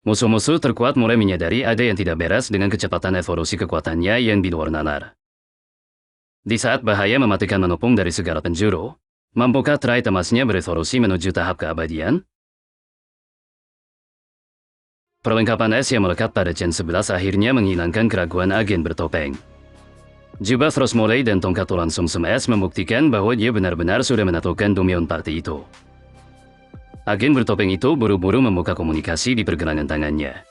Musuh-musuh terkuat mulai menyadari ada yang tidak beres dengan kecepatan evolusi kekuatannya yang di luar nalar. Di saat bahaya mematikan menopang dari segala penjuru, mampukah tirai emasnya berevolusi menuju tahap keabadian? Perlengkapan es yang melekat pada Gen 11 akhirnya menghilangkan keraguan agen bertopeng. Jubah Frostmourne dan tongkat tulang sumsum es membuktikan bahwa dia benar-benar sudah menaklukkan Domion Party itu. Agen bertopeng itu buru-buru membuka komunikasi di pergelangan tangannya.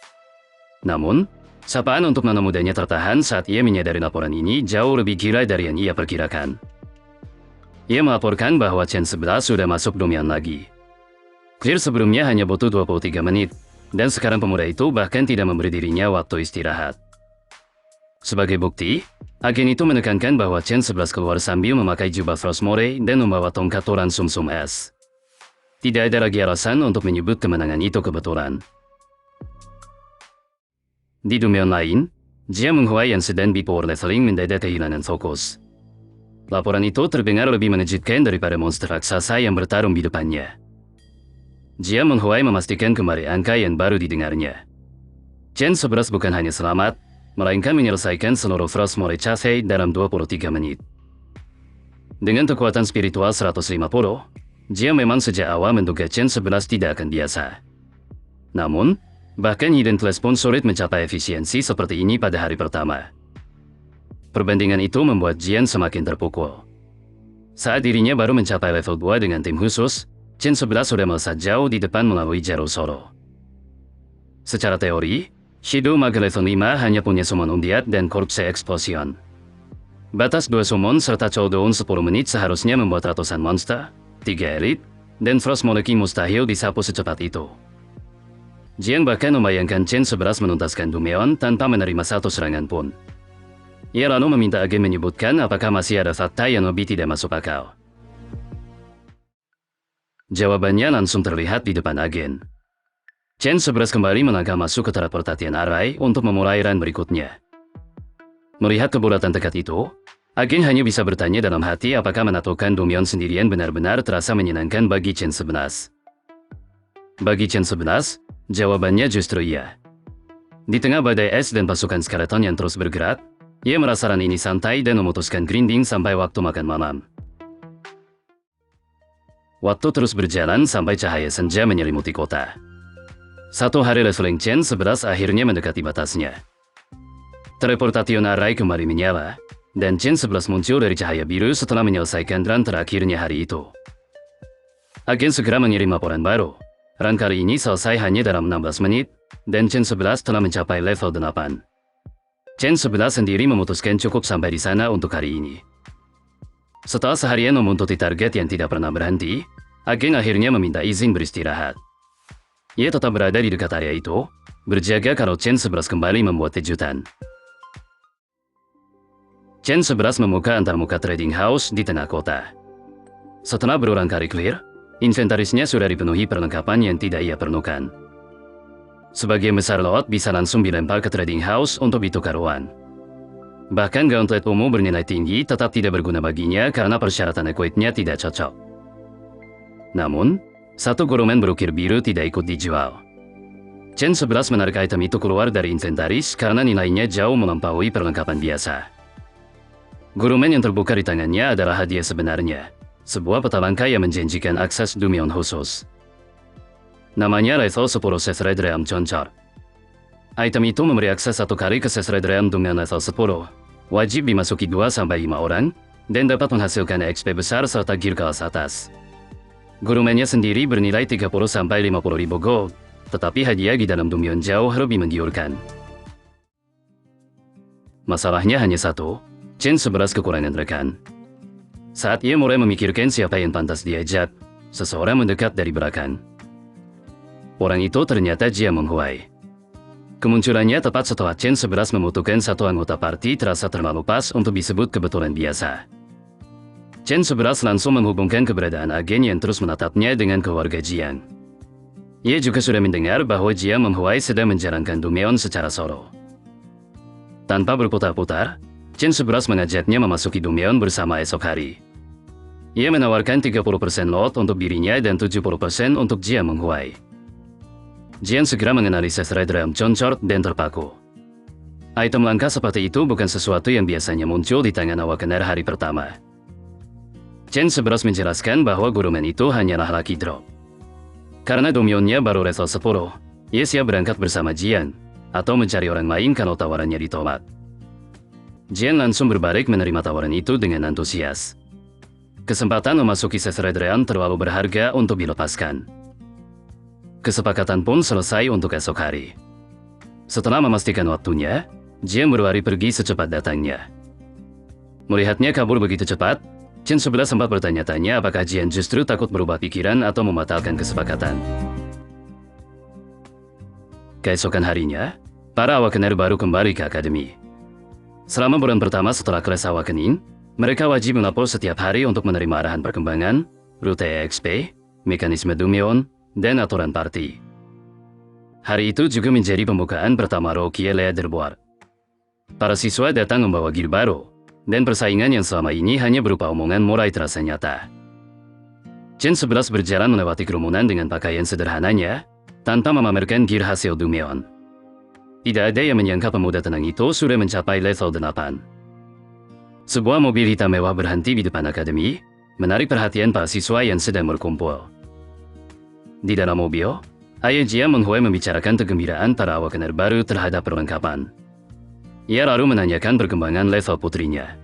Namun, sapaan untuk mana mudanya tertahan saat ia menyadari laporan ini jauh lebih gila dari yang ia perkirakan. Ia melaporkan bahwa Gen 11 sudah masuk Domion lagi. Clear sebelumnya hanya butuh 23 menit, dan sekarang pemuda itu bahkan tidak memberi dirinya waktu istirahat. Sebagai bukti, agen itu menekankan bahwa Gen 11 keluar sambil memakai jubah Frostmourne dan membawa tongkat tulang sumsum es. Tidak ada lagi alasan untuk menyebut kemenangan itu kebetulan. Di Domion lain, Jia Menghuai yang sedang di power leveling mendadak kehilangan fokus. Laporan itu terdengar lebih mengejutkan daripada monster raksasa yang bertarung di depannya. Jia Menghuai memastikan kembali angka yang baru didengarnya. Gen 11 bukan hanya selamat, melainkan menyelesaikan seluruh Frostmourne Chase dalam 23 menit. Dengan kekuatan spiritual 150, Jia memang sejak awal menduga Gen 11 tidak akan biasa. Namun, bahkan Hidden Class pun sulit mencapai efisiensi seperti ini pada hari pertama. Perbandingan itu membuat Jian semakin terpukul. Saat dirinya baru mencapai level 2 dengan tim khusus, Gen 11 sudah melesat jauh di depan melalui jalur solo. Secara teori, Shadow Mage level 5 hanya punya summon undiat dan Corpse Explosion. Batas 2 summon serta cooldown 10 menit seharusnya membuat ratusan monster, 3 elit, dan Frostmourne mustahil disapu secepat itu. Jian bahkan membayangkan Gen 11 menuntaskan Domion tanpa menerima satu serangan pun. Ia lalu meminta agen menyebutkan apakah masih ada fakta yang lebih tidak masuk akal. Jawabannya langsung terlihat di depan agen. Gen 11 kembali melangkah masuk ke teleportasian array untuk memulai run berikutnya. Melihat kebulatan tekad itu, agen hanya bisa bertanya dalam hati apakah menaklukkan Domion sendirian benar-benar terasa menyenangkan bagi Gen 11. Bagi Gen 11, jawabannya justru iya. Di tengah badai es dan pasukan skeleton yang terus bergerak, ia merasa run ini santai dan memutuskan grinding sampai waktu makan malam. Waktu terus berjalan sampai cahaya senja menyelimuti kota. Satu hari leveling Gen 11 akhirnya mendekati batasnya. Teleportation array kembali menyala, dan Gen 11 muncul dari cahaya biru setelah menyelesaikan run terakhirnya hari itu. Agen segera mengirim laporan baru. Run kali ini selesai hanya dalam 16 menit, dan Gen 11 telah mencapai level 8. Gen 11 sendiri memutuskan cukup sampai di sana untuk hari ini. Setelah seharian membuntuti target yang tidak pernah berhenti, agen akhirnya meminta izin beristirahat. Ia tetap berada di dekat area itu, berjaga kalau Gen 11 kembali membuat kejutan. Gen 11 membuka antarmuka trading house di tengah kota. Setelah berulang kali clear, inventarisnya sudah dipenuhi perlengkapan yang tidak ia perlukan. Sebagian besar lot bisa langsung dilempar ke trading house untuk ditukar uang. Bahkan gauntlet ungu bernilai tinggi tetap tidak berguna baginya karena persyaratan equipnya tidak cocok. Namun, satu gurumen berukir biru tidak ikut dijual. Gen 11 menarik item itu keluar dari inventaris karena nilainya jauh melampaui perlengkapan biasa. Gurumen yang terbuka di tangannya adalah hadiah sebenarnya, sebuah peta langkah yang menjanjikan akses Domion khusus. Namanya level 10 Seth Red Realm Concor. Item itu memberi akses satu kali ke Seth Red Realm dengan level 10, wajib dimasuki 2-5 orang, dan dapat menghasilkan XP besar serta gear kelas atas. Gurumennya sendiri bernilai 30-50 ribu gold, tetapi hadiah di dalam Domion jauh lebih menggiurkan. Masalahnya hanya satu, Gen 11 kekurangan rekan. Saat ia mulai memikirkan siapa yang pantas diajak, seseorang mendekat dari belakang. Orang itu ternyata Jia Menghuai. Kemunculannya tepat setelah Gen 11 membutuhkan satu anggota party terasa terlalu pas untuk disebut kebetulan biasa. Gen 11 langsung menghubungkan keberadaan agen yang terus menatapnya dengan keluarga Jiang. Ia juga sudah mendengar bahwa Jia Menghuai sedang menjalankan Domion secara solo. Tanpa berputar-putar, Gen 11 mengajaknya memasuki Domion bersama esok hari. Ia menawarkan 30% lot untuk dirinya dan 70% untuk Jia Menghuai. Jian segera menganalisis Red Realm Concort dan terpaku. Item langka seperti itu bukan sesuatu yang biasanya muncul di tangan awak Kener hari pertama. Chen 11 menjelaskan bahwa gurumen itu hanyalah lucky drop. Karena domionnya baru level 10, ia siap berangkat bersama Jian, atau mencari orang lain kalau tawarannya ditolak. Jian langsung berbalik menerima tawaran itu dengan antusias. Kesempatan memasuki ses Red Realm terlalu berharga untuk dilepaskan. Kesepakatan pun selesai untuk esok hari. Setelah memastikan waktunya, Jian berlari pergi secepat datangnya. Melihatnya kabur begitu cepat, Chen 11 sempat bertanya-tanya apakah Jian justru takut berubah pikiran atau membatalkan kesepakatan. Keesokan harinya, para awakener baru kembali ke akademi. Selama bulan pertama setelah kelas awakening, mereka wajib melapor setiap hari untuk menerima arahan perkembangan, rute EXP, mekanisme Dumeon, dan aturan party. Hari itu juga menjadi pembukaan pertama Rookie Leaderboard. Para siswa datang membawa gear baru, dan persaingan yang selama ini hanya berupa omongan mulai terasa nyata. Chen 11 berjalan melewati kerumunan dengan pakaian sederhananya, tanpa memamerkan gear hasil Dumeon. Tidak ada yang menyangka pemuda tenang itu sudah mencapai level 8. Sebuah mobil hitam mewah berhenti di depan akademi, menarik perhatian para siswa yang sedang berkumpul. Di dalam mobil, ayah Jia Menghui membicarakan kegembiraan para awakener baru terhadap perlengkapan. Ia lalu menanyakan perkembangan level putrinya.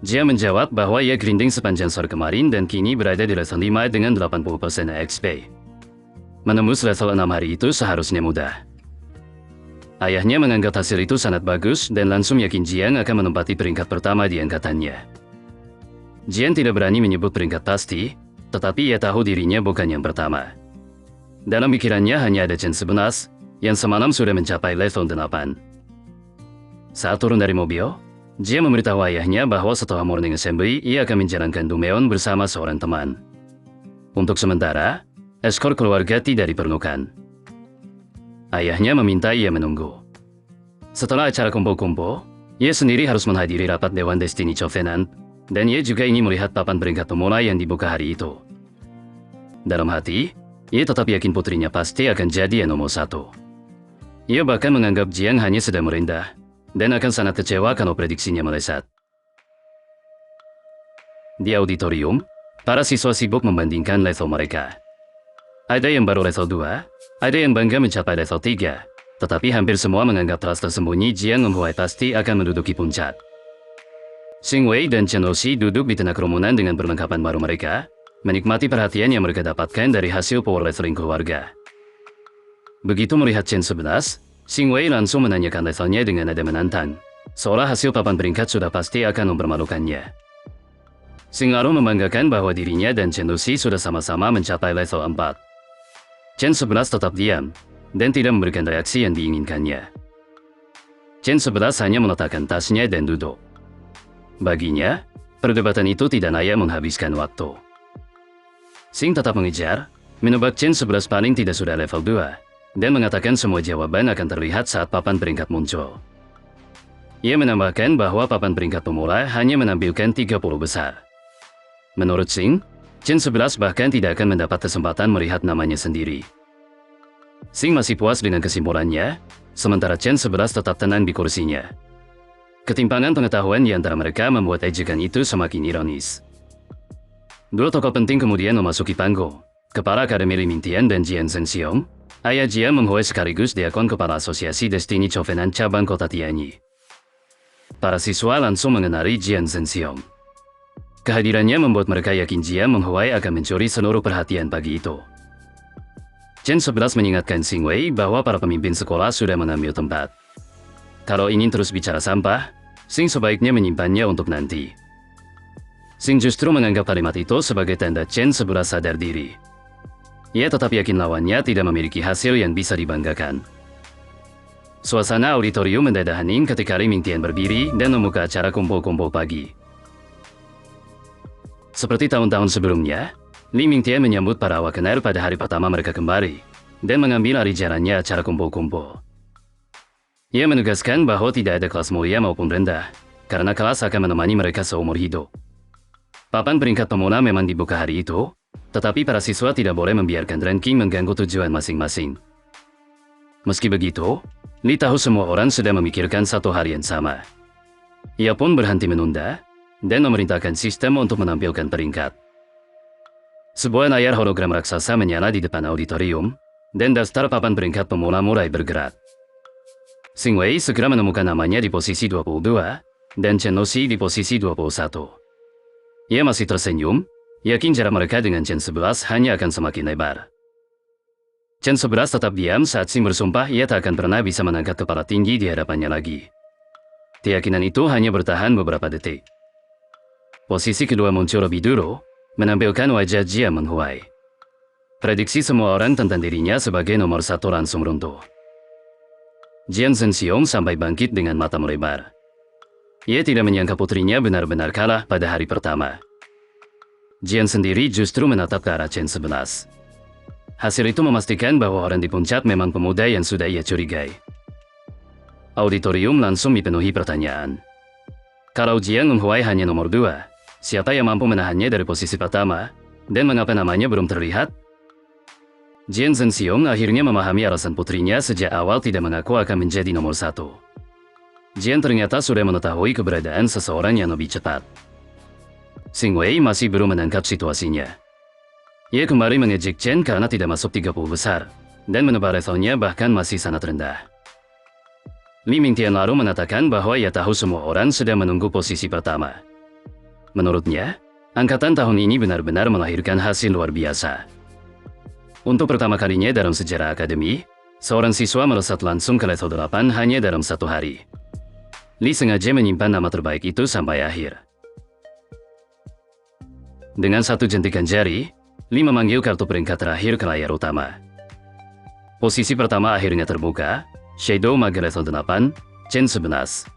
Jia menjawab bahwa ia grinding sepanjang sore kemarin dan kini berada di level 5 dengan 80% XP. Menembus level 6 hari itu seharusnya mudah. Ayahnya menganggap hasil itu sangat bagus dan langsung yakin Jian akan menempati peringkat pertama di angkatannya. Jian tidak berani menyebut peringkat pasti, tetapi ia tahu dirinya bukan yang pertama. Dalam pikirannya hanya ada Chen 11, yang semalam sudah mencapai level 8. Saat turun dari mobil, Jia memberitahu ayahnya bahwa setelah morning assembly, ia akan menjalankan Dumeon bersama seorang teman. Untuk sementara, eskor keluarga tidak diperlukan. Ayahnya meminta ia menunggu. Setelah acara kumpul-kumpul, ia sendiri harus menghadiri rapat Dewan Destiny Covenant, dan ia juga ingin melihat papan peringkat pemula yang dibuka hari itu. Dalam hati, ia tetap yakin putrinya pasti akan jadi yang nomor 1. Ia bahkan menganggap Jiang hanya sedang merendah, dan akan sangat kecewa kalau prediksinya meleset. Di auditorium, para siswa sibuk membandingkan level mereka. Ada yang baru level 2, ada yang bangga mencapai level 3, tetapi hampir semua menganggap teras tersembunyi Jiang Menghui pasti akan menduduki puncak. Xing Wei dan Chen Oxi duduk di tengah kerumunan dengan perlengkapan baru mereka, menikmati perhatian yang mereka dapatkan dari hasil power leveling keluarga. Begitu melihat Chen 11, Xing Wei langsung menanyakan levelnya dengan nada menantang, seolah hasil papan peringkat sudah pasti akan mempermalukannya. Xing Aro membanggakan bahwa dirinya dan Chen Oxi sudah sama-sama mencapai level 4. Chen 11 tetap diam, dan tidak memberikan reaksi yang diinginkannya. Chen 11 hanya meletakkan tasnya dan duduk. Baginya, perdebatan itu tidak layak menghabiskan waktu. Xing tetap mengejar, menebak Chen 11 paling tidak sudah level 2, dan mengatakan semua jawaban akan terlihat saat papan peringkat muncul. Ia menambahkan bahwa papan peringkat pemula hanya menampilkan 30 besar. Menurut Xing, Chen 11 bahkan tidak akan mendapat kesempatan melihat namanya sendiri. Xing masih puas dengan kesimpulannya, sementara Chen 11 tetap tenang di kursinya. Ketimpangan pengetahuan di antara mereka membuat ejekan itu semakin ironis. Dua tokoh penting kemudian memasuki panggung, Kepala Akademi Li Mingtian dan Jian Zhenxiong, ayah Jia Menghui sekaligus diakon Kepala Asosiasi Destiny Covenant Cabang Kota Tianyi. Para siswa langsung mengenali Jian Zhenxiong. Kehadirannya membuat mereka yakin Jia Menghui akan mencuri seluruh perhatian pagi itu. Chen 11 mengingatkan Xing Wei bahwa para pemimpin sekolah sudah mengambil tempat. Kalau ingin terus bicara sampah, Xing sebaiknya menyimpannya untuk nanti. Xing justru menganggap kalimat itu sebagai tanda Chen 11 sadar diri. Ia tetap yakin lawannya tidak memiliki hasil yang bisa dibanggakan. Suasana auditorium mendadak hening ketika Li Mingtian berdiri dan membuka acara kumpul-kumpul pagi. Seperti tahun-tahun sebelumnya, Li Mingtian menyambut para awakener pada hari pertama mereka kembali, dan mengambil alih jalannya acara kumpul-kumpul. Ia menegaskan bahwa tidak ada kelas mulia maupun rendah, karena kelas akan menemani mereka seumur hidup. Papan peringkat pemula memang dibuka hari itu, tetapi para siswa tidak boleh membiarkan ranking mengganggu tujuan masing-masing. Meski begitu, Li tahu semua orang sedang memikirkan satu hal yang sama. Ia pun berhenti menunda, dan memerintahkan sistem untuk menampilkan peringkat. Sebuah layar hologram raksasa menyala di depan auditorium, dan daftar papan peringkat pemula mulai bergerak. Xing Wei segera menemukan namanya di posisi 22, dan Chen Luxi di posisi 21. Ia masih tersenyum, yakin jarak mereka dengan Chen 11 hanya akan semakin lebar. Chen 11 tetap diam saat Xing bersumpah ia tak akan pernah bisa mengangkat kepala tinggi di hadapannya lagi. Keyakinan itu hanya bertahan beberapa detik. Posisi kedua muncul lebih dulu, menampilkan wajah Jia Menhuai. Prediksi semua orang tentang dirinya sebagai nomor satu langsung runtuh. Jian Zhenxiong sampai bangkit dengan mata melebar. Ia tidak menyangka putrinya benar-benar kalah pada hari pertama. Jian sendiri justru menatap ke arah Chen 11. Hasil itu memastikan bahwa orang di puncak memang pemuda yang sudah ia curigai. Auditorium langsung dipenuhi pertanyaan. Kalau Jian Menhuai hanya nomor 2, siapa yang mampu menahannya dari posisi pertama, dan mengapa namanya belum terlihat? Jian Zhenxiong akhirnya memahami alasan putrinya sejak awal tidak mengaku akan menjadi nomor 1. Jian ternyata sudah mengetahui keberadaan seseorang yang lebih cepat. Xing Wei masih belum menangkap situasinya. Ia kembali mengejek Chen karena tidak masuk 30 besar, dan menebar levelnya bahkan masih sangat rendah. Li Mingtian lalu mengatakan bahwa ia tahu semua orang sedang menunggu posisi pertama. Menurutnya, angkatan tahun ini benar-benar melahirkan hasil luar biasa. Untuk pertama kalinya dalam sejarah akademi, seorang siswa melesat langsung ke level 8 hanya dalam 1 hari. Li sengaja menyimpan nama terbaik itu sampai akhir. Dengan satu jentikan jari, Li memanggil kartu peringkat terakhir ke layar utama. Posisi pertama akhirnya terbuka, Shadow Mage level 8, Chen 11.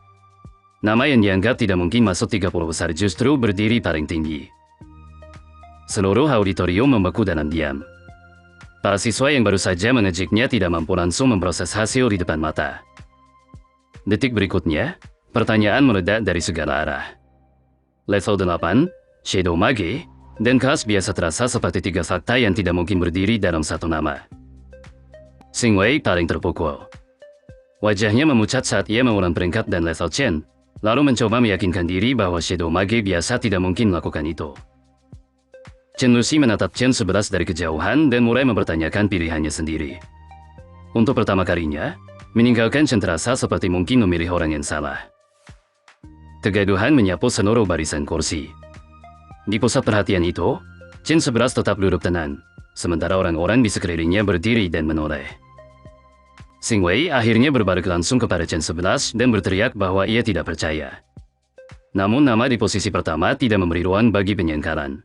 Nama yang dianggap tidak mungkin masuk 30 besar justru berdiri paling tinggi. Seluruh auditorium membeku dalam diam. Para siswa yang baru saja mengejeknya tidak mampu langsung memproses hasil di depan mata. Detik berikutnya, pertanyaan meledak dari segala arah. Level 8, Shadow Mage, dan kelas biasa terasa seperti 3 fakta yang tidak mungkin berdiri dalam satu nama. Xing Wei paling terpukul. Wajahnya memucat saat ia mengulang peringkat dan level Chen, lalu mencoba meyakinkan diri bahwa Shadow Mage biasa tidak mungkin melakukan itu. Chen Luxi menatap Chen 11 dari kejauhan dan mulai mempertanyakan pilihannya sendiri. Untuk pertama kalinya, meninggalkan Chen terasa seperti mungkin memilih orang yang salah. Kegaduhan menyapu seluruh barisan kursi. Di pusat perhatian itu, Chen 11 tetap duduk tenang, sementara orang-orang di sekelilingnya berdiri dan menoleh. Xing Wei akhirnya berbalik langsung kepada Chen 11 dan berteriak bahwa ia tidak percaya. Namun nama di posisi pertama tidak memberi ruang bagi penyangkalan.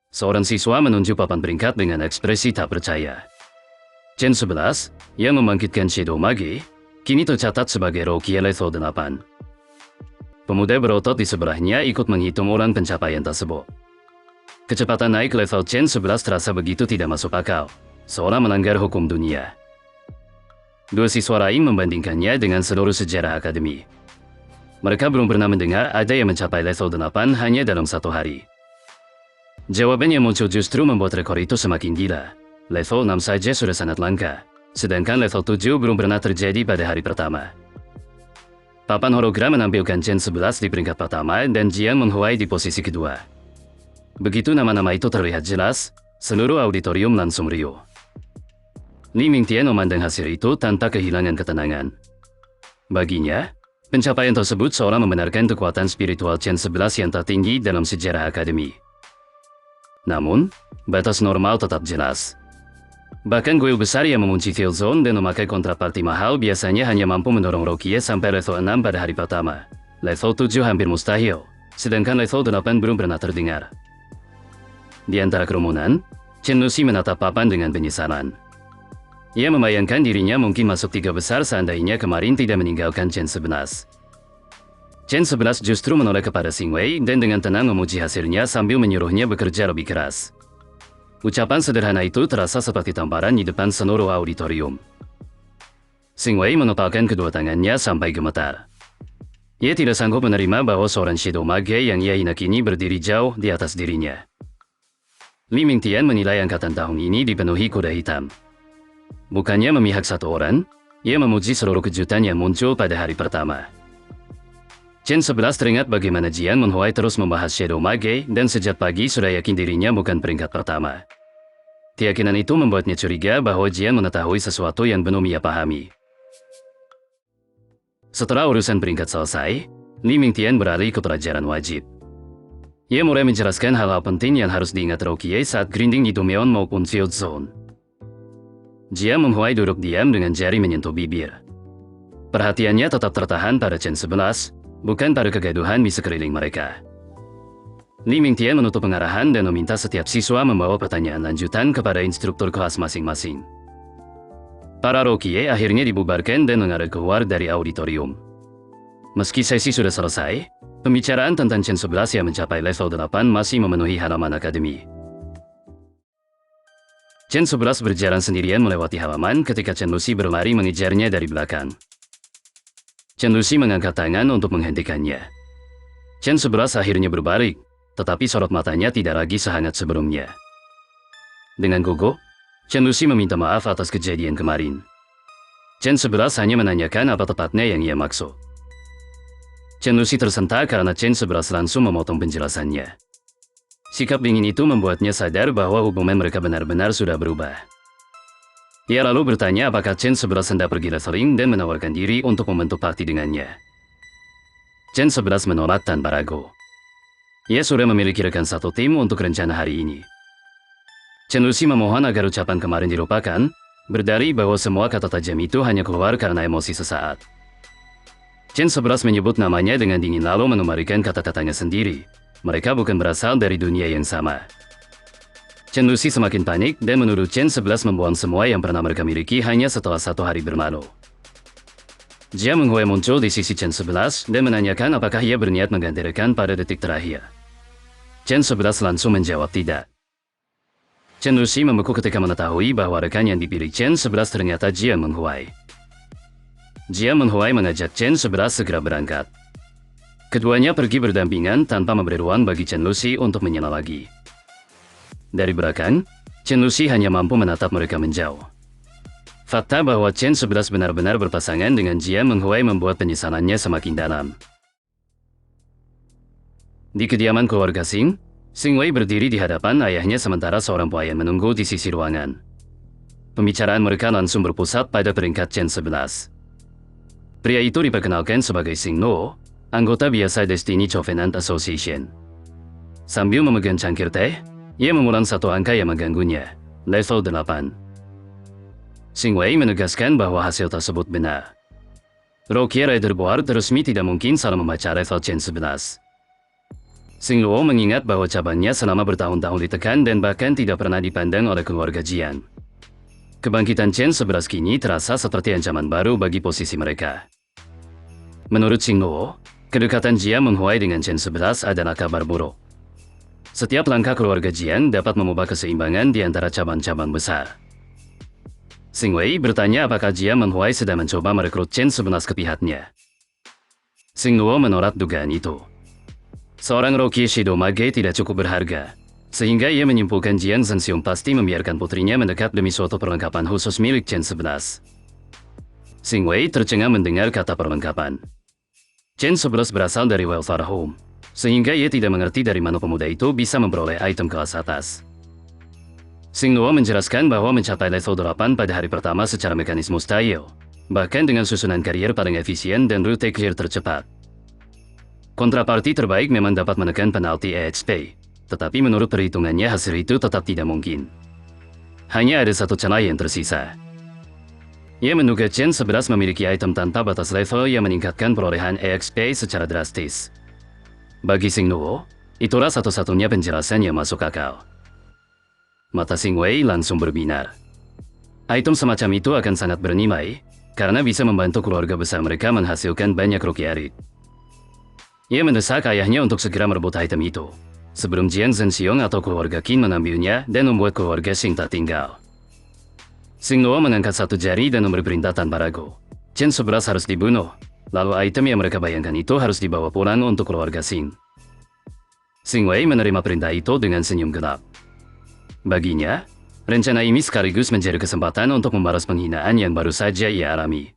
Seorang siswa menunjuk papan peringkat dengan ekspresi tak percaya. Chen 11, yang membangkitkan Shadow Mage, kini tercatat sebagai rookie level 8. Pemuda berotot di sebelahnya ikut menghitung ulang pencapaian tersebut. Kecepatan naik level Chen 11 terasa begitu tidak masuk akal, seolah melanggar hukum dunia. Dua siswa lain membandingkannya dengan seluruh sejarah akademi. Mereka belum pernah mendengar ada yang mencapai level 8 hanya dalam 1 hari. Jawaban yang muncul justru membuat rekor itu semakin gila. Level 6 saja sudah sangat langka, sedangkan level 7 belum pernah terjadi pada hari pertama. Papan hologram menampilkan Chen 11 di peringkat pertama dan Jian Menhuai di posisi kedua. Begitu nama-nama itu terlihat jelas, seluruh auditorium langsung riuh. Li Mingtian memandang hasil itu tanpa kehilangan ketenangan. Baginya, pencapaian tersebut seolah membenarkan kekuatan spiritual Chen 11 yang tertinggi dalam sejarah akademi. Namun, batas normal tetap jelas. Bahkan guild besar yang mengunci field zone dan memakai kontraparti mahal biasanya hanya mampu mendorong rookie sampai level 6 pada hari pertama. Level 7 hampir mustahil, sedangkan level 8 belum pernah terdengar. Di antara kerumunan, Chen Luxi menatap papan dengan penyesalan. Ia membayangkan dirinya mungkin masuk 3 besar seandainya kemarin tidak meninggalkan Chen 11. Chen 11 justru menoleh kepada Xing Wei dan dengan tenang memuji hasilnya sambil menyuruhnya bekerja lebih keras. Ucapan sederhana itu terasa seperti tamparan di depan seluruh auditorium. Xing Wei menepalkan kedua tangannya sampai gemetar. Ia tidak sanggup menerima bahwa seorang Shadow Mage yang ia hina kini berdiri jauh di atas dirinya. Li Mingtian menilai angkatan tahun ini dipenuhi kuda hitam. Bukannya memihak satu orang, ia memuji seluruh kejutan yang muncul pada hari pertama. Chen 11 teringat bagaimana Jiang Menhuai terus membahas Shadow Mage dan sejak pagi sudah yakin dirinya bukan peringkat pertama. Keyakinan itu membuatnya curiga bahwa Jiang mengetahui sesuatu yang belum ia pahami. Setelah urusan peringkat selesai, Li Mingtian beralih ke pelajaran wajib. Ia mulai menjelaskan hal-hal penting yang harus diingat Rokie saat grinding di Domeon maupun Field Zone. Jiang Menhuai duduk diam dengan jari menyentuh bibir. Perhatiannya tetap tertahan pada Chen 11, bukan pada kegaduhan di sekeliling mereka. Li Mingtian menutup pengarahan dan meminta setiap siswa membawa pertanyaan lanjutan kepada instruktur kelas masing-masing. Para Rokie akhirnya dibubarkan dan mengalir keluar dari auditorium. Meski sesi sudah selesai, pembicaraan tentang Chen 11 yang mencapai level 8 masih memenuhi halaman akademi. Chen 11 berjalan sendirian melewati halaman ketika Chen Lucy berlari mengejarnya dari belakang. Chen Lucy mengangkat tangan untuk menghentikannya. Chen 11 akhirnya berbalik, tetapi sorot matanya tidak lagi sehangat sebelumnya. Dengan gugup, Chen Lucy meminta maaf atas kejadian kemarin. Chen 11 hanya menanyakan apa tepatnya yang ia maksud. Chen Lucy tersentak karena Chen 11 langsung memotong penjelasannya. Sikap dingin itu membuatnya sadar bahwa hubungan mereka benar-benar sudah berubah. Ia lalu bertanya apakah Chen 11 hendak pergi wrestling dan menawarkan diri untuk membentuk parti dengannya. Chen 11 menolak tanpa ragu. Ia sudah memiliki rekan satu tim untuk rencana hari ini. Chen Lucy memohon agar ucapan kemarin dilupakan, berdalih bahwa semua kata tajam itu hanya keluar karena emosi sesaat. Chen 11 menyebut namanya dengan dingin lalu mengembalikan kata-katanya sendiri. Mereka bukan berasal dari dunia yang sama. Chen Lucy semakin panik dan menuduh Chen 11 membuang semua yang pernah mereka miliki hanya setelah 1 hari bermalu. Jiang Menhuai muncul di sisi Chen 11 dan menanyakan apakah ia berniat mengganti rekan pada detik terakhir. Chen 11 langsung menjawab tidak. Chen Lucy membeku ketika mengetahui bahwa rekan yang dipilih Chen 11 ternyata Jiang Menhuai. Jiang Menhuai mengajak Chen 11 segera berangkat. Keduanya pergi berdampingan tanpa memberi ruang bagi Chen Lucy untuk menyela lagi. Dari belakang, Chen Lucy hanya mampu menatap mereka menjauh. Fakta bahwa Chen 11 benar-benar berpasangan dengan Jiang Menhuai membuat penyesalannya semakin dalam. Di kediaman keluarga Xing Wei berdiri di hadapan ayahnya sementara seorang pelayan menunggu di sisi ruangan. Pembicaraan mereka langsung berpusat pada peringkat Chen 11. Pria itu diperkenalkan sebagai Xing Nuo, anggota biasa Destiny Covenant Association. Sambil memegang cangkir teh, ia mengulang satu angka yang mengganggunya, level 8. Xing Wei menegaskan bahwa hasil tersebut benar. Rocky Rider Board resmi tidak mungkin salah membaca level Chen 11. Xing Luo mengingat bahwa cabangnya selama bertahun-tahun ditekan dan bahkan tidak pernah dipandang oleh keluarga Jiang. Kebangkitan Chen 11 kini terasa seperti ancaman baru bagi posisi mereka. Menurut Xing Luo, kedekatan Jiang Menhuai dengan Chen 11 adalah kabar buruk. Setiap langkah keluarga Jiang dapat mengubah keseimbangan di antara cabang-cabang besar. Xing Wei bertanya apakah Jiang Menhuai sedang mencoba merekrut Chen 11 ke pihaknya. Xing Luo menolak dugaan itu. Seorang Rocky Shadow Mage tidak cukup berharga, sehingga ia menyimpulkan Jiang Zhenxiong pasti membiarkan putrinya mendekat demi suatu perlengkapan khusus milik Chen 11. Xing Wei tercengang mendengar kata perlengkapan. Chen 11 berasal dari welfare home, sehingga ia tidak mengerti dari mana pemuda itu bisa memperoleh item kelas atas. Xing Luo menjelaskan bahwa mencapai level 8 pada hari pertama secara mekanis mustahil, bahkan dengan susunan karier paling efisien dan rute clear tercepat. Kontraparti terbaik memang dapat menekan penalti EXP, tetapi menurut perhitungannya hasil itu tetap tidak mungkin. Hanya ada satu celah yang tersisa. Ia menduga Chen 11 memiliki item tanpa batas level yang meningkatkan perolehan EXP secara drastis. Bagi Xing Luo, itulah satu-satunya penjelasan yang masuk akal. Mata Xing Wei langsung berbinar. Item semacam itu akan sangat bernilai, karena bisa membantu keluarga besar mereka menghasilkan banyak rupiah. Ia mendesak ayahnya untuk segera merebut item itu, sebelum Jiang Zhenxiong atau keluarga Qin mengambilnya dan membuat keluarga Xing tertinggal. Xing Luo mengangkat satu jari dan memberi perintah tanpa ragu. Chen 11 harus dibunuh, lalu item yang mereka bayangkan itu harus dibawa pulang untuk keluarga Xing. Xing Wei menerima perintah itu dengan senyum gelap. Baginya, Rencana ini sekaligus menjadi kesempatan untuk membalas penghinaan yang baru saja ia alami.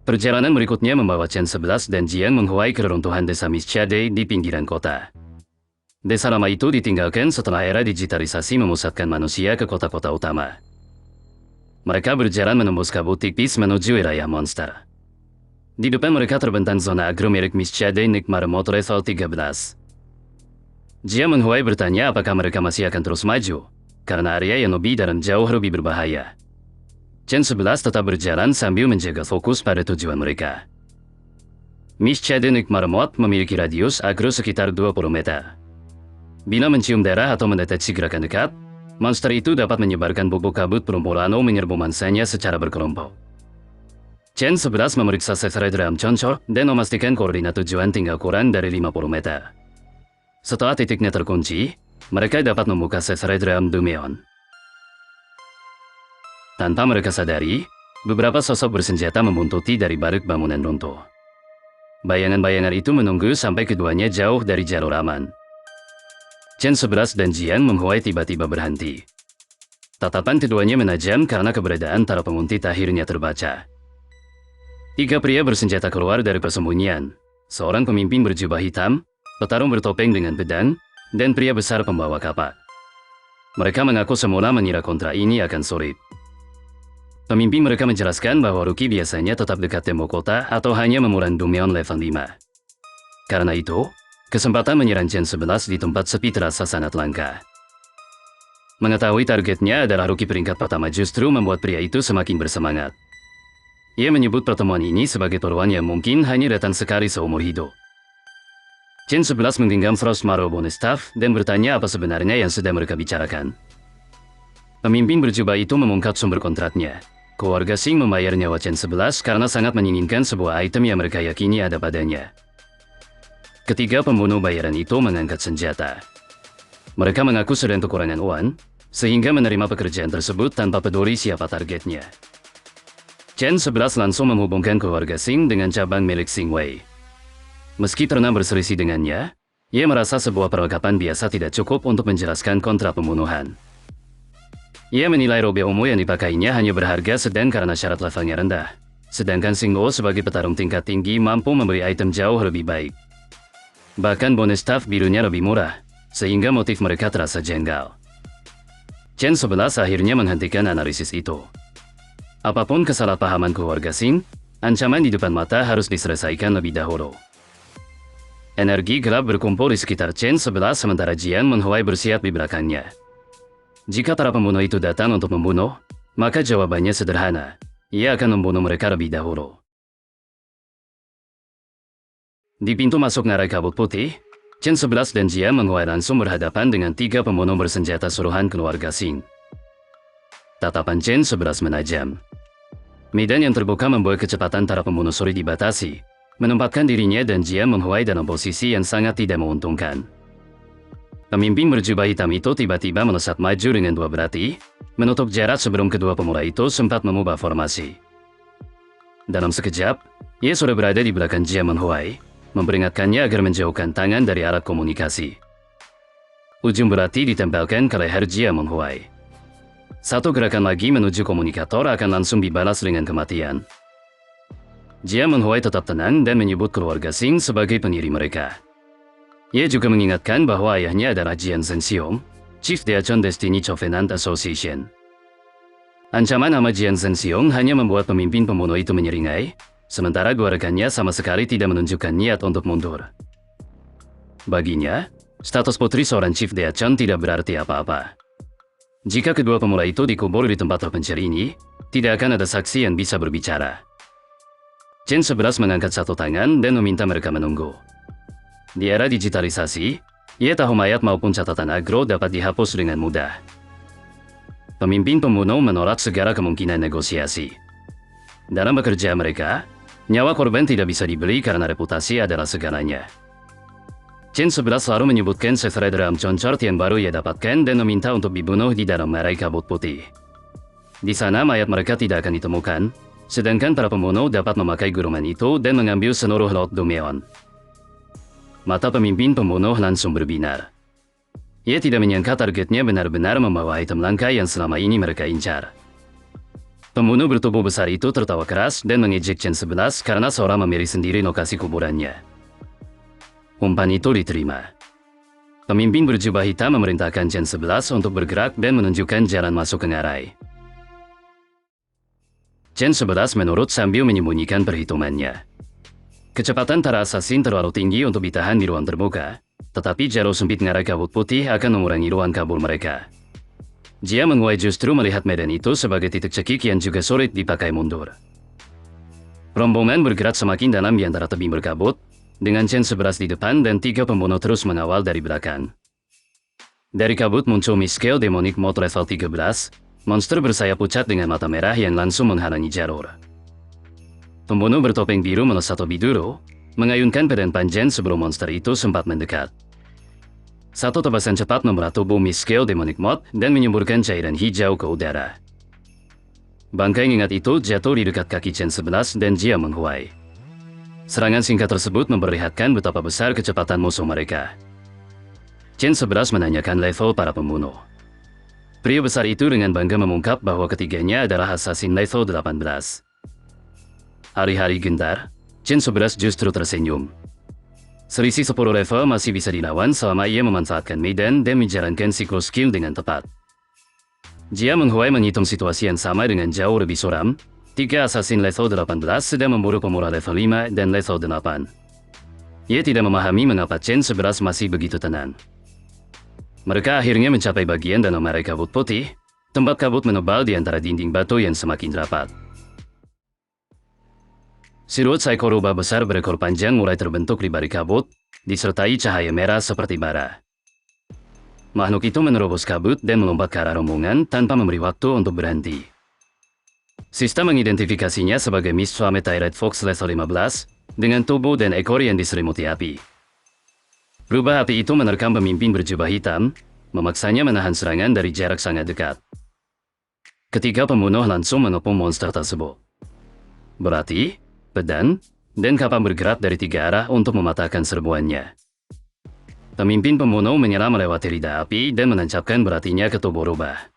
Perjalanan berikutnya membawa Chen 11 dan Jiang Menghuai ke reruntuhan desa Mischade di pinggiran kota. Desa lama itu ditinggalkan setelah era digitalisasi memusatkan manusia ke kota-kota utama. Mereka berjalan menembus kabut tipis menuju wilayah monster. Di depan mereka terbentang zona agro milik Mischade Nikmar Motor Level 13. Jiang Menghuai bertanya apakah mereka masih akan terus maju, karena area yang lebih dalam jauh lebih berbahaya. Chen 11 tetap berjalan sambil menjaga fokus pada tujuan mereka. Mischade Nikmar Mot memiliki radius agro sekitar 20 meter. Bila mencium darah atau mendeteksi gerakan dekat, monster itu dapat menyebarkan bubuk kabut perumpulano menyerbu mangsanya secara berkelompok. Chen 11 memeriksa Sesredram Choncor dan memastikan koordinat tujuan tinggal kurang dari 50 meter. Setelah titiknya terkunci, mereka dapat membuka Sesredram Dumeon. Tanpa mereka sadari, beberapa sosok bersenjata membuntuti dari balik bangunan runtuh. Bayangan-bayangan itu menunggu sampai keduanya jauh dari jalur aman. Chen 11 dan Jiang Menghuai tiba-tiba berhenti. Tatapan keduanya menajam karena keberadaan para penguntit akhirnya terbaca. 3 pria bersenjata keluar dari persembunyian. Seorang pemimpin berjubah hitam, petarung bertopeng dengan pedang, dan pria besar pembawa kapak. Mereka mengaku semula mengira kontra ini akan sulit. Pemimpin mereka menjelaskan bahwa Ruki biasanya tetap dekat tembok kota atau hanya memurang Dumeon level 5. Karena itu, kesempatan menyerang Chen 11 di tempat sepi terasa sangat langka. Mengetahui targetnya adalah Ruki peringkat pertama justru membuat pria itu semakin bersemangat. Ia menyebut pertemuan ini sebagai peluang yang mungkin hanya datang sekali seumur hidup. Chen 11 menggenggam Frost Marrow Bonus Staff dan bertanya apa sebenarnya yang sedang mereka bicarakan. Pemimpin berjubah itu mengungkap sumber kontraknya. Keluarga Singh membayar nyawa Chen 11 karena sangat menginginkan sebuah item yang mereka yakini ada padanya. Ketiga pembunuh bayaran itu mengangkat senjata. Mereka mengaku sedang kekurangan uang, sehingga menerima pekerjaan tersebut tanpa peduli siapa targetnya. Chen 11 langsung menghubungkan keluarga Singh dengan cabang milik Singh Wei. Meski pernah berselisih dengannya, ia merasa sebuah perlengkapan biasa tidak cukup untuk menjelaskan kontra pembunuhan. Ia menilai robe ungu yang dipakainya hanya berharga sedang karena syarat levelnya rendah. Sedangkan Singh Wo sebagai petarung tingkat tinggi mampu memberi item jauh lebih baik. Bahkan bonus staff birunya lebih murah, sehingga motif mereka terasa jenggal. Chen 11 akhirnya menghentikan analisis itu. Apapun kesalahpahaman keluarga Singh, ancaman di depan mata harus diselesaikan lebih dahulu. Energi gelap berkumpul di sekitar Chen 11 sementara Jiang Menghuai bersiap di belakangnya. Jika para pembunuh itu datang untuk membunuh, maka jawabannya sederhana. Ia akan membunuh mereka lebih dahulu. Di pintu masuk ngarai kabut putih, Chen 11 dan Jiang Menghuai langsung berhadapan dengan 3 pembunuh bersenjata suruhan keluarga Singh. Tatapan Chen 11 menajam. Medan yang terbuka membuat kecepatan para pembunuh sulit dibatasi, menempatkan dirinya dan Jiang Menghuai dalam posisi yang sangat tidak menguntungkan. Pemimpin berjubah hitam itu tiba-tiba melesat maju dengan 2 berarti, menutup jarak sebelum kedua pemuda itu sempat mengubah formasi. Dalam sekejap, ia sudah berada di belakang Jiang Menghuai, memperingatkannya agar menjauhkan tangan dari alat komunikasi. Ujung berarti ditempelkan ke leher Jiang Menghuai. Satu gerakan lagi menuju komunikator akan langsung dibalas dengan kematian. Jiang Menghuai tetap tenang dan menyebut keluarga Singh sebagai pendiri mereka. Ia juga mengingatkan bahwa ayahnya adalah Jiang Zhenxiong, Chief Deacon Destiny Covenant Association. Ancaman nama Jiang Zhenxiong hanya membuat pemimpin pembunuh itu menyeringai, sementara 2 rekannya sama sekali tidak menunjukkan niat untuk mundur. Baginya, status putri seorang Chief Deacon tidak berarti apa-apa. Jika kedua pemuda itu dikubur di tempat terpencil ini, tidak akan ada saksi yang bisa berbicara. Chen 11 mengangkat satu tangan dan meminta mereka menunggu. Di era digitalisasi, ia tahu mayat maupun catatan agro dapat dihapus dengan mudah. Pemimpin pembunuh menolak segala kemungkinan negosiasi. Dalam bekerja mereka, nyawa korban tidak bisa dibeli karena reputasi adalah segalanya. Chen 11 selalu menyebutkan Sesredram Choncor yang baru ia dapatkan dan meminta untuk dibunuh di dalam ngarai kabut putih. Di sana mayat mereka tidak akan ditemukan, sedangkan para pembunuh dapat memakai gurungan itu dan mengambil seluruh Laut Dumeon. Mata pemimpin pembunuh langsung berbinar. Ia tidak menyangka targetnya benar-benar membawa item langka yang selama ini mereka incar. Pembunuh bertubuh besar itu tertawa keras dan mengejek Chen 11 karena seorang memilih sendiri lokasi kuburannya. Umpan itu diterima. Pemimpin berjubah hitam memerintahkan Chen 11 untuk bergerak dan menunjukkan jalan masuk ke ngarai. Chen 11 menurut sambil menyembunyikan perhitungannya. Kecepatan para assassin terlalu tinggi untuk ditahan di ruang terbuka, tetapi jalur sempit ngarai kabut putih akan mengurangi ruang kabur mereka. Jia Menghuai justru melihat medan itu sebagai titik cekik yang juga sulit dipakai mundur. Rombongan bergerak semakin dalam di antara tebing berkabut, dengan Chen 11 di depan dan 3 pembunuh terus mengawal dari belakang. Dari kabut muncul Miscale Demonic Mode level 13, monster bersayap pucat dengan mata merah yang langsung menghalangi jalur. Pembunuh bertopeng biru melesat lebih dulu, mengayunkan pedang panjang sebelum monster itu sempat mendekat. Satu tebasan cepat membelah tubuh Miscale Demonic Mode dan menyemburkan cairan hijau ke udara. Bangkai ngengat itu jatuh di dekat kaki Chen 11 dan Jia Menghuai. Serangan singkat tersebut memperlihatkan betapa besar kecepatan musuh mereka. Chen 11 menanyakan level para pembunuh. Pria besar itu dengan bangga mengungkap bahwa ketiganya adalah assassin level 18. Hari-hari gentar, Chen 11 justru tersenyum. Selisih 10 level masih bisa dilawan selama ia memanfaatkan medan dan menjalankan siklus skill dengan tepat. Jia Menghuai menghitung situasi yang sama dengan jauh lebih suram. 3 assassin level 18 sedang memburu pemurah level 5 dan level 8. Ia tidak memahami mengapa Chen 11 masih begitu tenang. Mereka akhirnya mencapai bagian dalam ngarai kabut putih, tempat kabut menebal di antara dinding batu yang semakin rapat. Siluet seekor rubah besar berekor panjang mulai terbentuk di balik kabut, disertai cahaya merah seperti bara. Makhluk itu menerobos kabut dan melompat ke arah rombongan tanpa memberi waktu untuk berhenti. Sistem mengidentifikasinya sebagai Miss Flamme Red Fox level 15, dengan tubuh dan ekor yang diselimuti api. Rubah api itu menerkam pemimpin berjubah hitam, memaksanya menahan serangan dari jarak sangat dekat. Ketiga pembunuh langsung mengepung monster tersebut. Berarti, pedang dan kapal bergerak dari 3 arah untuk mematahkan serbuannya. Pemimpin pembunuh menyerang melewati lidah api dan menancapkan beratinya ke tubuh rubah.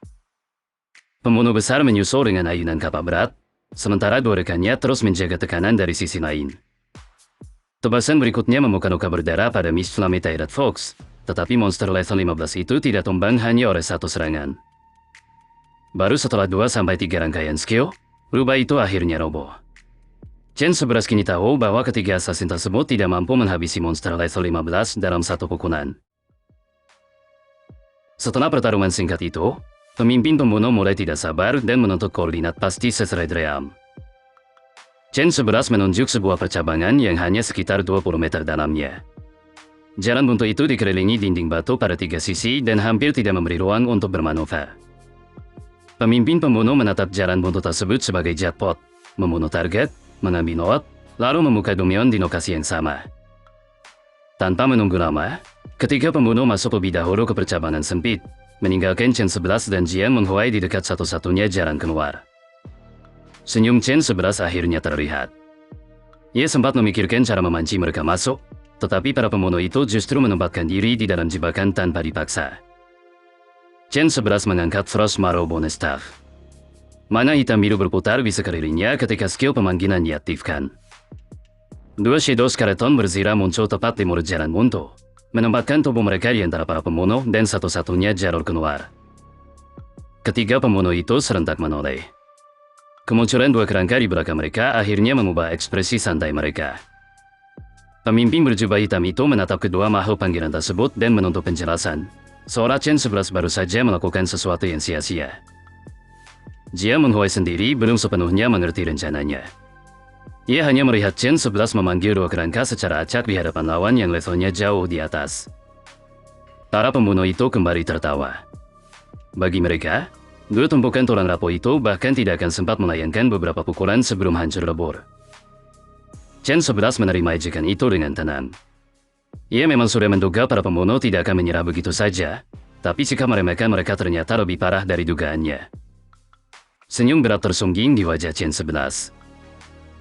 Pembunuh besar menyusul dengan ayunan kapal berat, sementara 2 rekannya terus menjaga tekanan dari sisi lain. Tebasan berikutnya membuka luka berdarah pada Miss Flamme Red Fox, tetapi monster level 15 itu tidak tumbang hanya oleh 1 serangan. Baru setelah 2-3 rangkaian skill, rubah itu akhirnya roboh. Chen 11 kini tahu bahwa ketiga assassin tersebut tidak mampu menghabisi monster level 15 dalam 1 pukulan. Setelah pertarungan singkat itu, pemimpin pembunuh mulai tidak sabar dan menuntut koordinat pasti sesuai Dream. Chen 11 menunjuk sebuah percabangan yang hanya sekitar 20 meter dalamnya. Jalan buntu itu dikelilingi dinding batu pada 3 sisi dan hampir tidak memberi ruang untuk bermanuver. Pemimpin pembunuh menatap jalan buntu tersebut sebagai jackpot, membunuh target, mengambil note, lalu membuka domion di lokasi yang sama. Tanpa menunggu lama, ketiga pembunuh masuk lebih dahulu ke percabangan sempit, meninggalkan Chen 11 dan Jia Menghuai di dekat satu-satunya jalan keluar. Senyum Chen 11 akhirnya terlihat. Ia sempat memikirkan cara memancing mereka masuk, tetapi para pembunuh itu justru menempatkan diri di dalam jebakan tanpa dipaksa. Chen 11 mengangkat Frost Marrow Bonus Staff. Mana hitam biru berputar di sekelilingnya ketika skill pemanggilan diaktifkan. 2 Shadow Skeleton berzira muncul tepat di mulut jalan buntu, menempatkan tubuh mereka di antara para pembunuh dan satu-satunya jalur keluar. Ketiga pembunuh itu serentak menoleh. Kemunculan 2 kerangka di belakang mereka akhirnya mengubah ekspresi santai mereka. Pemimpin berjubah hitam itu menatap kedua makhluk panggilan tersebut dan menuntut penjelasan, seolah Chen 11 baru saja melakukan sesuatu yang sia-sia. Jia Menghuai sendiri belum sepenuhnya mengerti rencananya. Ia hanya melihat Chen 11 memanggil 2 kerangka secara acak di hadapan lawan yang levelnya jauh di atas. Para pembunuh itu kembali tertawa. Bagi mereka, 2 tumpukan tulang rapuh itu bahkan tidak akan sempat melayangkan beberapa pukulan sebelum hancur lebur. Chen 11 menerima ejekan itu dengan tenang. Ia memang sudah menduga para pembunuh tidak akan menyerah begitu saja, tapi sikap meremehkan mereka ternyata lebih parah dari dugaannya. Senyum berat tersungging di wajah Chen 11.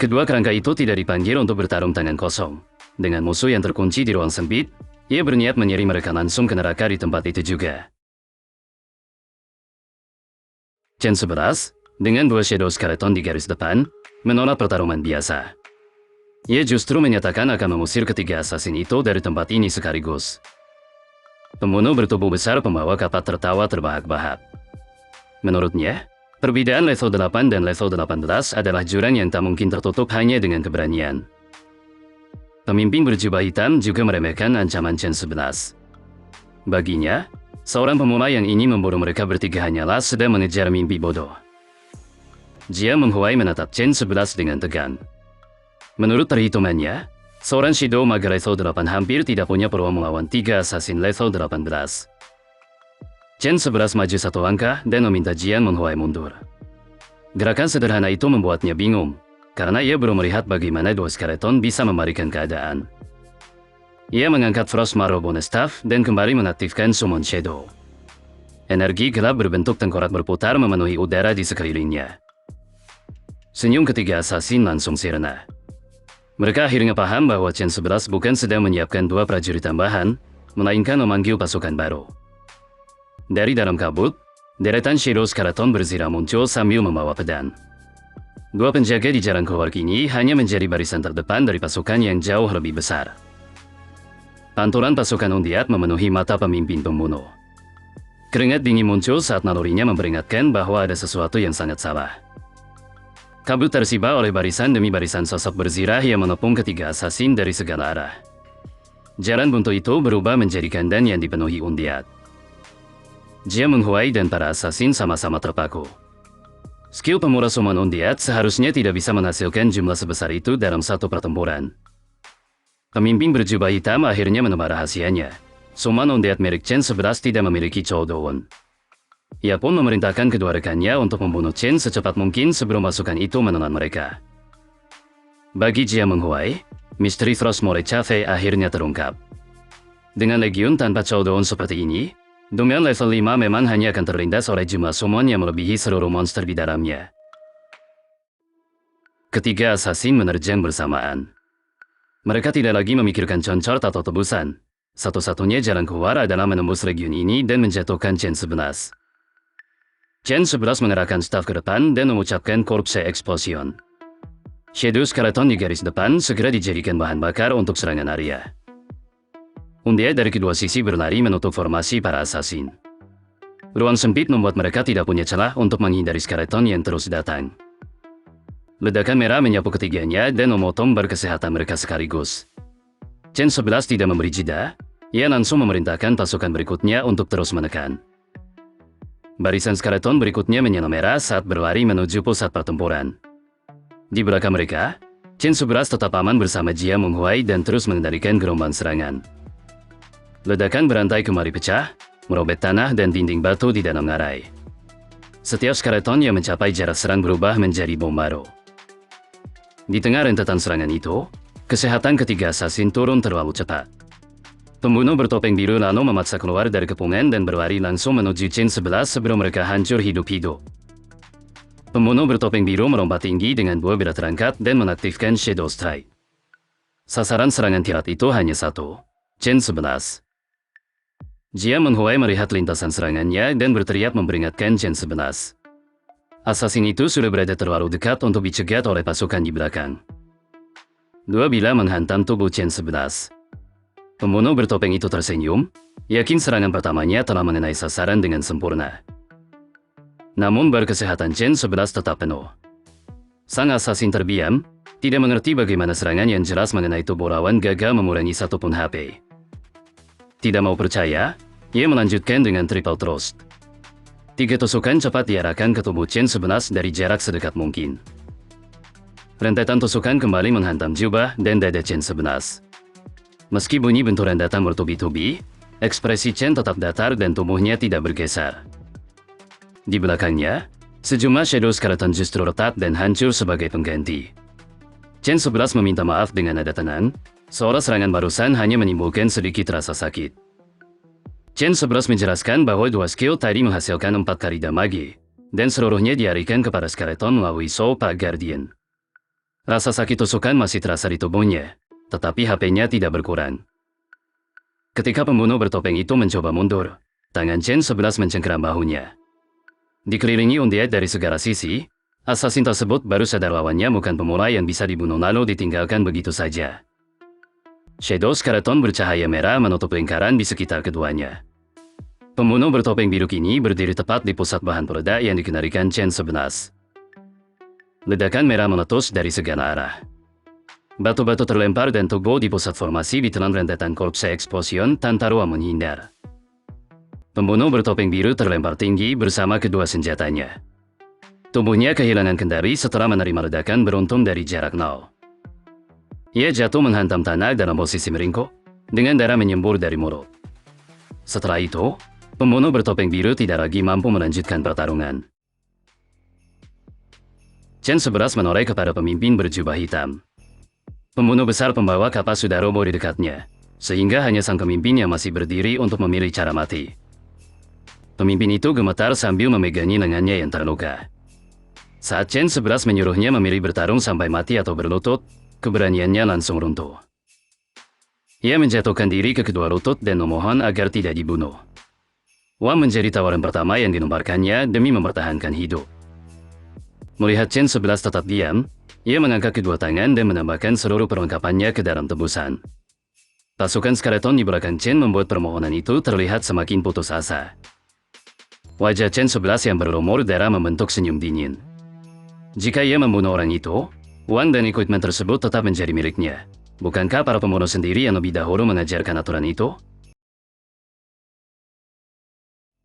Kedua kerangka itu tidak dipanggil untuk bertarung tangan kosong. Dengan musuh yang terkunci di ruang sempit, Ia berniat mengirim mereka langsung ke neraka di tempat itu juga. Chen 11, dengan 2 Shadow Skeleton di garis depan, menolak pertarungan biasa. Ia justru menyatakan akan mengusir ketiga assassin itu dari tempat ini sekaligus. Pembunuh bertubuh besar pembawa kapak tertawa terbahak-bahak. Menurutnya, perbedaan level 8 dan level 18 adalah jurang yang tak mungkin tertutup hanya dengan keberanian. Pemimpin berjubah hitam juga meremehkan ancaman Chen 11. Baginya, seorang pemula yang ingin memburu mereka bertiga hanyalah sedang mengejar mimpi bodoh. Jia Menghuai menatap Chen 11 dengan tegang. Menurut perhitungannya, seorang Shadow Mage level 8 hampir tidak punya peluang melawan 3 assassin level 18. Chen 11 maju satu langkah dan meminta Jia Menghuai mundur. Gerakan sederhana itu membuatnya bingung, karena ia belum melihat bagaimana 2 skeleton bisa membalikan keadaan. Ia mengangkat Frost Marrow Bonus Staff dan kembali mengaktifkan Summon Shadow. Energi gelap berbentuk tengkorak berputar memenuhi udara di sekelilingnya. Senyum ketiga assassin langsung sirna. Mereka akhirnya paham bahwa Chen 11 bukan sedang menyiapkan 2 prajurit tambahan, melainkan memanggil pasukan baru. Dari dalam kabut, deretan Shadow Skeleton berzirah muncul sambil membawa pedang. 2 penjaga di jalan keluar kini hanya menjadi barisan terdepan dari pasukan yang jauh lebih besar. Pantulan pasukan Undiat memenuhi mata pemimpin pembunuh. Keringat dingin muncul saat nalurinya memperingatkan bahwa ada sesuatu yang sangat salah. Kabut tersibak oleh barisan demi barisan sosok berzirah yang menopong ketiga assassin dari segala arah. Jalan buntu itu berubah menjadi kandang yang dipenuhi Undiat. Jia Menghuai dan para assassin sama-sama terpaku. Skill pemurah Summon Undiat seharusnya tidak bisa menghasilkan jumlah sebesar itu dalam satu pertempuran. Pemimpin berjubah hitam akhirnya menebar rahasianya. Summon Undiat milik Chen 11 tidak memiliki Chou Dawn. Ia pun memerintahkan kedua rekannya untuk membunuh Chen secepat mungkin sebelum pasukan itu menelan mereka. Bagi Jia Menghuai, misteri Frost Mole Cafe akhirnya terungkap. Dengan legiun tanpa Chou Dawn seperti ini, Domain level 5 memang hanya akan terlindas oleh jumlah summon yang melebihi seluruh monster di dalamnya. Ketiga assassin menerjang bersamaan. Mereka tidak lagi memikirkan concort atau tebusan. Satu-satunya jalan keluar adalah menembus legiun ini dan menjatuhkan Chen 11. Chen 11 mengerahkan staf ke depan dan mengucapkan Corpse Explosion. Shadow Skeleton di garis depan segera dijadikan bahan bakar untuk serangan area. Undiat dari kedua sisi berlari menutup formasi para assassin. Ruang sempit membuat mereka tidak punya celah untuk menghindari skeleton yang terus datang. Ledakan merah menyapu ketiganya dan memotong bar kesehatan mereka sekaligus. Chen 11 tidak memberi jeda, ia langsung memerintahkan pasukan berikutnya untuk terus menekan. Barisan skeleton berikutnya menyala merah saat berlari menuju pusat pertempuran. Di belakang mereka, Chen 11 tetap aman bersama Jia Menghuai dan terus mengendalikan gelombang serangan. Ledakan berantai kembali pecah, merobek tanah dan dinding batu di dalam ngarai. Setiap skeleton yang mencapai jarak serang berubah menjadi bom baru. Di tengah rentetan serangan itu, kesehatan ketiga assassin turun terlalu cepat. Pembunuh bertopeng biru lalu memaksa keluar dari kepungan dan berlari langsung menuju Chen 11 sebelum mereka hancur hidup-hidup. Pembunuh bertopeng biru melompat tinggi dengan buah bila terangkat dan mengaktifkan Shadow Strike. Sasaran serangan kilat itu hanya satu, Chen 11. Jia Menghuai melihat lintasan serangannya dan berteriak memperingatkan Chen 11. Assassin itu sudah berada terlalu dekat untuk dicegat oleh pasukan di belakang. 2 bila menghantam tubuh Chen 11. Pembunuh bertopeng itu tersenyum, yakin serangan pertamanya telah mengenai sasaran dengan sempurna. Namun bar kesehatan Chen 11 tetap penuh. Sang assassin terdiam, tidak mengerti bagaimana serangan yang jelas mengenai tubuh lawan gagal mengurangi satupun HP. Tidak mau percaya, ia melanjutkan dengan triple thrust. 3 tusukan cepat diarahkan ke tubuh Chen 11 dari jarak sedekat mungkin. Rentetan tusukan kembali menghantam jubah dan dada Chen 11. Meski bunyi benturan datang bertubi-tubi, ekspresi Chen tetap datar dan tubuhnya tidak bergeser. Di belakangnya, sejumlah Shadow Skeleton justru retak dan hancur sebagai pengganti. Chen 11 meminta maaf dengan nada tenang, seolah serangan barusan hanya menimbulkan sedikit rasa sakit. Chen 11 menjelaskan bahwa 2 skill tadi menghasilkan 4 kali damage, dan seluruhnya dialihkan kepada skeleton melalui Soul Pack Guardian. Rasa sakit tusukan masih terasa di tubuhnya, tetapi HP-nya tidak berkurang. Ketika pembunuh bertopeng itu mencoba mundur, tangan Chen 11 mencengkeram bahunya. Dikelilingi undiat dari segala sisi, asasin tersebut baru sadar lawannya bukan pemula yang bisa dibunuh lalu ditinggalkan begitu saja. Shadow Skeleton bercahaya merah menutup lingkaran di sekitar keduanya. Pembunuh bertopeng biru ini berdiri tepat di pusat bahan peledak yang dikendalikan Chen 11. Ledakan merah meletus dari segala arah. Batu-batu terlempar dan tubuh di pusat formasi ditelan rentetan korpse eksplosion tanpa ruang menghindar. Pembunuh bertopeng biru terlempar tinggi bersama kedua senjatanya. Tubuhnya kehilangan kendali setelah menerima ledakan beruntun dari jarak nol. Ia jatuh menghantam tanah dalam posisi meringkuk, dengan darah menyembur dari mulut. Setelah itu, pembunuh bertopeng biru tidak lagi mampu melanjutkan pertarungan. Chen 11 menoleh kepada pemimpin berjubah hitam. Pembunuh besar pembawa kapas sudah roboh di dekatnya, sehingga hanya sang pemimpin yang masih berdiri untuk memilih cara mati. Pemimpin itu gemetar sambil memegangi lengannya yang terluka. Saat Chen 11 menyuruhnya memilih bertarung sampai mati atau berlutut, keberaniannya langsung runtuh. Ia menjatuhkan diri ke kedua lutut dan memohon agar tidak dibunuh. Wang menjadi tawaran pertama yang dilemparkannya demi mempertahankan hidup. Melihat Chen 11 tetap diam, ia mengangkat kedua tangan dan menambahkan seluruh perlengkapannya ke dalam tebusan. Pasukan skeleton di belakang Chen membuat permohonan itu terlihat semakin putus asa. Wajah Chen 11 yang berlumur darah membentuk senyum dingin. Jika ia membunuh orang itu, uang dan equipment tersebut tetap menjadi miliknya. Bukankah para pembunuh sendiri yang lebih dahulu mengajarkan aturan itu?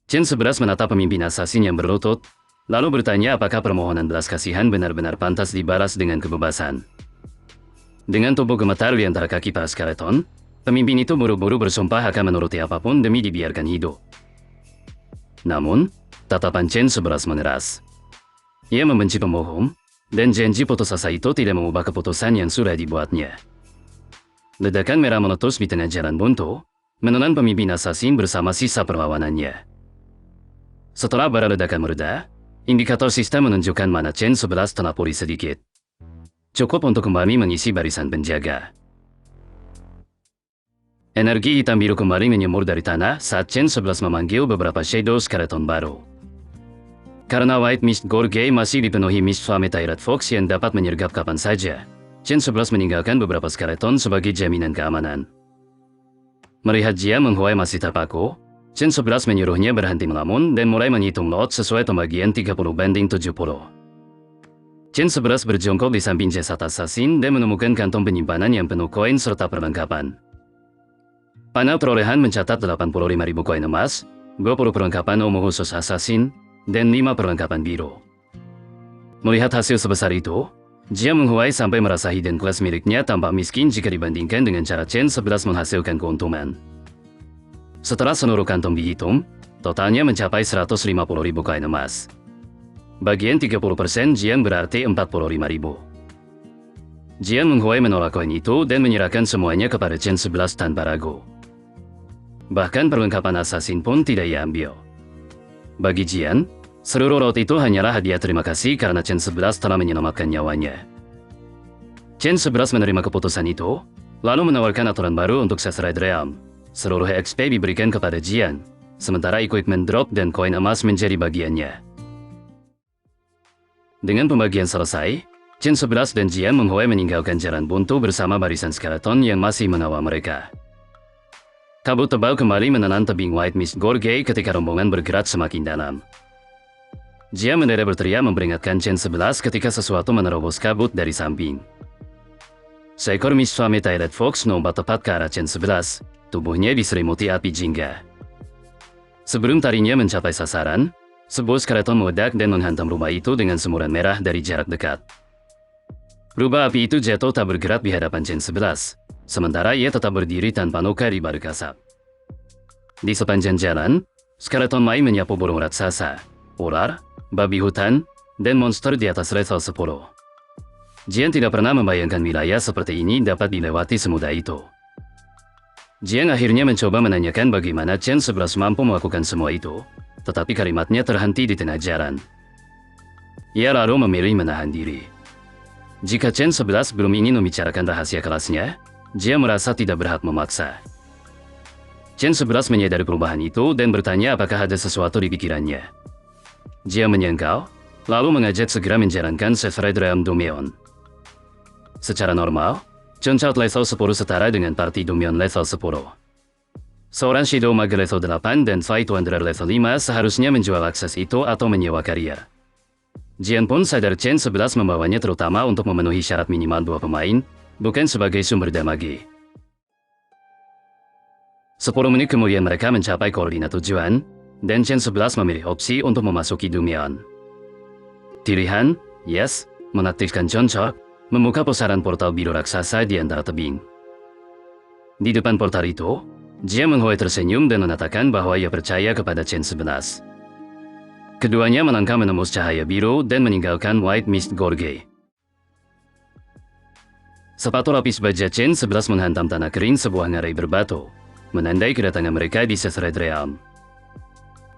Chen 11 menatap pemimpin asasin yang berlutut, lalu bertanya apakah permohonan belas kasihan benar-benar pantas dibalas dengan kebebasan. Dengan tubuh gemetar di antara kaki para skeleton, pemimpin itu buru-buru bersumpah akan menuruti apapun demi dibiarkan hidup. Namun, tatapan Chen 11 mengeras. Ia membenci pembohong, dan janji putus asa itu tidak mengubah keputusan yang sudah dibuatnya. Ledakan merah meletus di tengah jalan buntu, menelan pemimpin asasin bersama sisa perlawanannya. Setelah bara ledakan mereda, indikator sistem menunjukkan mana Chen 11 telah pulih sedikit. Cukup untuk kembali mengisi barisan penjaga. Energi hitam biru kembali menyembur dari tanah saat Chen 11 memanggil beberapa Shadow Skeleton baru. Karena White Mist Gorge masih dipenuhi Mist Flame Red Fox yang dapat menyergap kapan saja, Chen 11 meninggalkan beberapa skeleton sebagai jaminan keamanan. Melihat Jia Menghuai masih terpaku, Chen 11 menyuruhnya berhenti melamun dan mulai menghitung lot sesuai pembagian 30/70. Chen 11 berjongkok di samping jasad asasin dan menemukan kantong penyimpanan yang penuh koin serta perlengkapan. Panel perolehan mencatat 85.000 koin emas, 20 perlengkapan umum khusus asasin, dan 5 perlengkapan biru. Melihat hasil sebesar itu, Jia Menghuai sampai merasa hidden class miliknya tampak miskin jika dibandingkan dengan cara Chen 11 menghasilkan keuntungan. Setelah seluruh kantong dihitung, totalnya mencapai 150.000 koin emas. Bagian 30% Jian berarti 45.000. Jian Menghuai menolak koin itu dan menyerahkan semuanya kepada Chen 11 tanpa ragu. Bahkan perlengkapan asasin pun tidak ia ambil. Bagi Jian, seluruh lot itu hanyalah hadiah terima kasih karena Chen 11 telah menyelamatkan nyawanya. Chen 11 menerima keputusan itu, lalu menawarkan aturan baru untuk Sacred Realm. Seluruh XP diberikan kepada Jian, sementara equipment drop dan koin emas menjadi bagiannya. Dengan pembagian selesai, Chen 11 dan Jian Menghuai meninggalkan jalan buntu bersama barisan skeleton yang masih mengawal mereka. Kabut tebal kembali menelan tebing White Mist Gorge ketika rombongan bergerak semakin dalam. Jian mendadak berteriak memperingatkan Chen 11 ketika sesuatu menerobos kabut dari samping. Seekor Mist Flame Red Fox melompat tepat ke arah Chen 11. Tubuhnya diselimuti api jingga. Sebelum taringnya mencapai sasaran, sebuah skeleton meledak dan menghantam rumah itu dengan semburan merah dari jarak dekat. Rubah api itu jatuh tak bergerak di hadapan Chen 11, sementara ia tetap berdiri tanpa luka di balik asap. Di sepanjang jalan, skeleton lain menyapu burung raksasa, ular, babi hutan, dan monster di atas level 10. Jian tidak pernah membayangkan wilayah seperti ini dapat dilewati semudah itu. Jian akhirnya mencoba menanyakan bagaimana Chen 11 mampu melakukan semua itu, tetapi kalimatnya terhenti di tengah jalan. Ia lalu memilih menahan diri. Jika Chen 11 belum ingin membicarakan rahasia kelasnya, Jian merasa tidak berhak memaksa. Chen 11 menyadari perubahan itu dan bertanya apakah ada sesuatu di pikirannya. Dia menyangkal, lalu mengajak segera menjalankan Sacred Realm Domain. Secara normal, Chunchaut level 10 setara dengan Party Domain level 10. Seorang Shadow Mage level 8 dan Fight Wanderer level 5 seharusnya menjual akses itu atau menyewa karier. Jian pun sadar Chen 11 membawanya terutama untuk memenuhi syarat minimal 2 pemain, bukan sebagai sumber damage. 10 menit kemudian mereka mencapai koordinat tujuan, dan Chen 11 memilih opsi untuk memasuki Domain. Pilihan, yes, mengaktifkan Chunchaut, membuka pusaran portal biru raksasa di antara tebing. Di depan portal itu, Jia Menghui tersenyum dan mengatakan bahwa ia percaya kepada Chen 11. Keduanya melangkah menembus cahaya biru dan meninggalkan White Mist Gorge. Sepatu lapis baja Chen 11 menghantam tanah kering sebuah ngarai berbatu, menandai kedatangan mereka di Sacred Realm.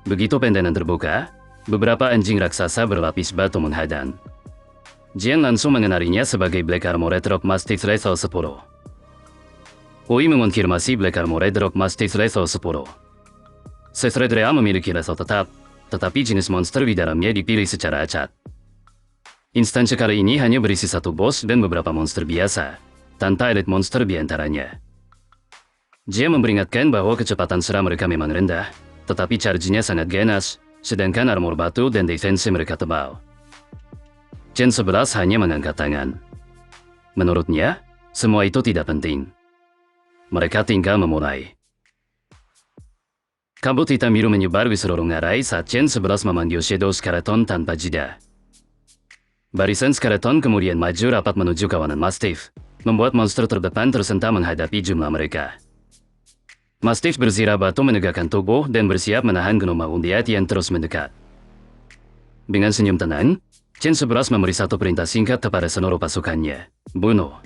Begitu pendenan terbuka, beberapa anjing raksasa berlapis batu menghadang. Jian langsung mengenalinya sebagai Black Armored Rock Mastiff level 10. Ui mengonfirmasi Black Armored Rock Mastiff level 10. Sacred Realm memiliki level tetap, tetapi jenis monster di dalamnya dipilih secara acak. Instansi kali ini hanya berisi satu bos dan beberapa monster biasa, tanpa elite monster di antaranya. Jia memperingatkan bahwa kecepatan serang mereka memang rendah, tetapi charge-nya sangat ganas, sedangkan armor batu dan defense mereka tebal. Chen 11 hanya mengangkat tangan. Menurutnya, semua itu tidak penting. Mereka tinggal memulai. Kabut hitam biru menyebar di seluruh ngarai saat Chen 11 memanggil Shadow Skeleton tanpa jeda. Barisan skeleton kemudian maju rapat menuju kawanan Mastiff, membuat monster terdepan tersentak menghadapi jumlah mereka. Mastiff berzirah batu menegakkan tubuh dan bersiap menahan gelombang undiat yang terus mendekat. Dengan senyum tenang, Chen 11 memberi satu perintah singkat kepada seluruh pasukannya. Bunuh.